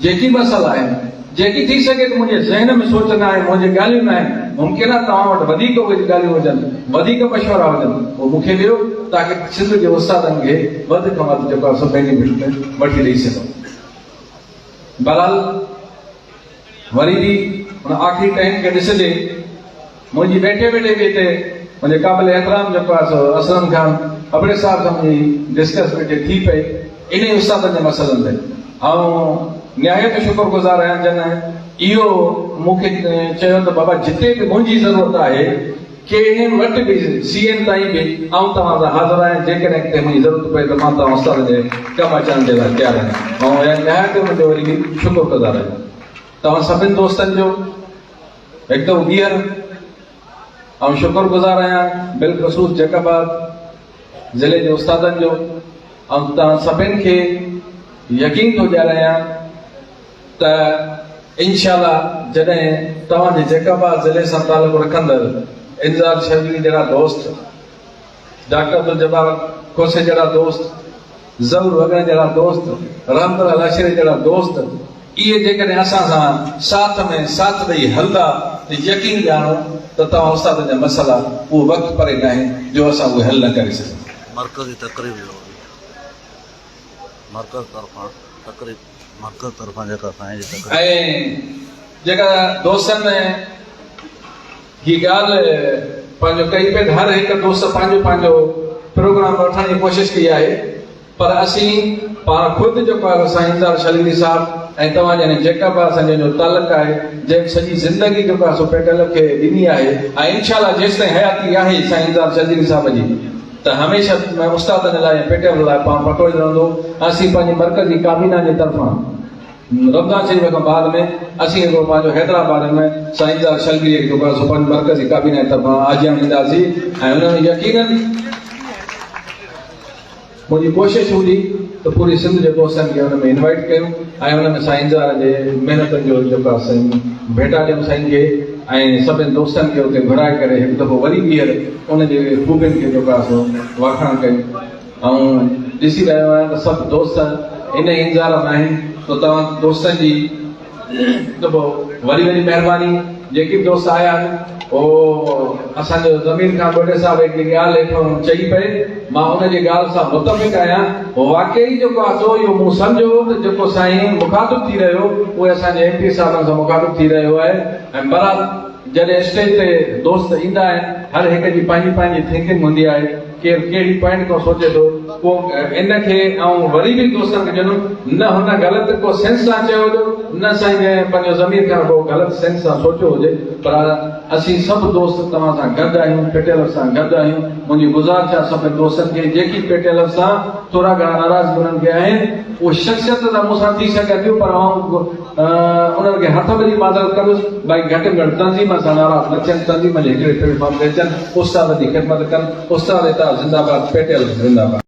जेकी मसइला आहिनि, जेकी थी सघे त मुंहिंजे ज़हन में सोच न आहे, मुंहिंजी ॻाल्हियूं न आहिनि, मुमकिन आहे तव्हां वटि वधीक उहे ॻाल्हियूं हुजनि, वधीक मशवरा हुजनि, उहो मूंखे ॾियो ताकी सिंध जे उस्तादनि खे वधि खां वधि जेको आहे सो बेनिफिट में वठी ॾेई सघूं। बहरहाल वरी बि हुन आख़िरी टाइम खे ॾिसंदे मुंहिंजी वेठे वेठे बि हिते मुंहिंजे क़ाबिल एतिराम जेको आहे सो असलम खान अबड़े साहिब सां मुंहिंजी डिस्कस वेठे थी पई इन उस्तादनि जे मसइलनि ते। ऐं निहायत शुक्रगुज़ार आहियां जन इहो मूंखे चयो त बाबा जिते बि मुंहिंजी ज़रूरत आहे, कंहिं वटि बि CN ताईं बि आउं तव्हां सां हाज़िर आहियां, जेकॾहिं किथे मुंहिंजी ज़रूरत पए त मां तव्हां उस्ताद जे कमु अचण जे लाइ तयारु आहियां। ऐं निहायत मुंहिंजो वरी बि शुक्रगुज़ार आहियां तव्हां सभिनि दोस्तनि जो हिकदमि ॿीहर ऐं शुक्रगुज़ार आहियां बिलख़ुसूस जैकबाद ज़िले जे उस्तादनि जो। ऐं तव्हां सभिनि खे यकीन थो ॾियारायां त इंशाअल्लाह जॾहिं तव्हांजे जैकबाद ज़िले सां तालुक़ु रखंदड़ इंतज़ार सलगिरी जहिड़ा दोस्त, डॉक्टर अब्दुल जब्बार खोसे जहिड़ा दोस्त, ज़हूर वग़ैरह जहिड़ा दोस्त, रहमत अल अशरी जहिड़ा दोस्त इहे जेकॾहिं असां सां साथ में साथ ॾेई हलंदा त यकीन ॼाणो त तव्हां उस्ताद जा मसइला उहो वक़्तु परे न आहिनि जो असां उहे हल न करे सघूं मरकज़ी तक़रीब मरकज़ तरफ़ां जेका साईं जी तक़रीब ऐं जेका दोस्तनि हीअ ॻाल्हि पंहिंजो कई पिए त हर हिकु दोस्त पंहिंजो पंहिंजो प्रोग्राम वठण जी कोशिशि कई आहे पर असीं पाण ख़ुदि जेको आहे साईंदार शलीली साहिबु ऐं तव्हां जन जेका बि असांजो जो तालुक आहे जंहिं सॼी ज़िंदगी जेको आहे सो पेटल खे ॾिनी आहे ऐं इनशा जेसि ताईं हयाती आहे साईंदार शलीली साहिब जी त हमेशह उस्तादनि लाइ पेटल लाइ पाण पटोड़ी रहंदो। असीं पंहिंजी मरकज़ी काबीना जे तरफ़ां रमज़ान शरीफ़ खां बाद में असीं हिकिड़ो पंहिंजो हैदराबाद में साईंदार शलगी जेको आहे सो पंहिंजी मरकज़ी काबीना जे तरफ़ां आजियां ॾींदासीं ऐं हुननि यकीनन मुंहिंजी कोशिशि हूंदी त पूरी सिंध जे दोस्तनि खे हुन में इनवाइट कयूं ऐं हुन में साईंदार जे महिनतुनि जो जेको आहे साईं भेटा ॾियूं साईं खे ऐं सभिनी दोस्तनि खे हुते घुराए करे हिकु दफ़ो वरी ॿीहर उनजे ख़ूबियुनि खे जेको आहे सो वाखाण कयूं। ऐं ॾिसी रहियो आहियां त सभु दोस्त इन इंतज़ार में आहिनि त तव्हां दोस्तनि जी दफ़ो वरी वरी महिरबानी जेके बि दोस्त आया आहिनि उहो असांजो ज़मीन खां गोॾे साहिब हिकिड़ी ॻाल्हि हेठो चई पए मां हुनजी ॻाल्हि सां मुतफ़िक़ आहियां वाक़ई जेको आहे सो इहो मूं सम्झो त जेको साईं मुखातिब थी रहियो उहे असांजे MP साहिबनि सां मुखातिब थी रहियो आहे ऐं बराबर जॾहिं स्टेज ते दोस्त ईंदा आहिनि हर हिक जी पंहिंजी पंहिंजी थिंकिंग हूंदी आहे केरु कहिड़ी पॉइंट खां सोचे थो को इनखे ऐं वरी बि दोस्तनि खे चवंदुमि न हुन ग़लति को सेंस सां चयो हुजे न साईं पंहिंजो ज़मीन खां को ग़लति सेंस सां सोचियो हुजे पर असीं सभु दोस्त तव्हां सां गॾु आहियूं पेटियल सां गॾु आहियूं। मुंहिंजी गुज़ारिश आहे सभिनी दोस्तनि खे जेकी पेटियल सां थोरा घणा नाराज़गी उन्हनि खे आहिनि उहे शख़्सियत सां मूंसां थी सघे थियूं पर उन्हनि खे हथ में माज़रत कंदुसि भई घटि में घटि तंज़ीम सां नाराज़ न थियनि तंज़ीम जे हिकिड़े प्लेटफॉर्म ते अचनि उस्ताद जी ख़िदमत कनि उस्ताद जिंदाबाद पेटियल जिंदाबाद।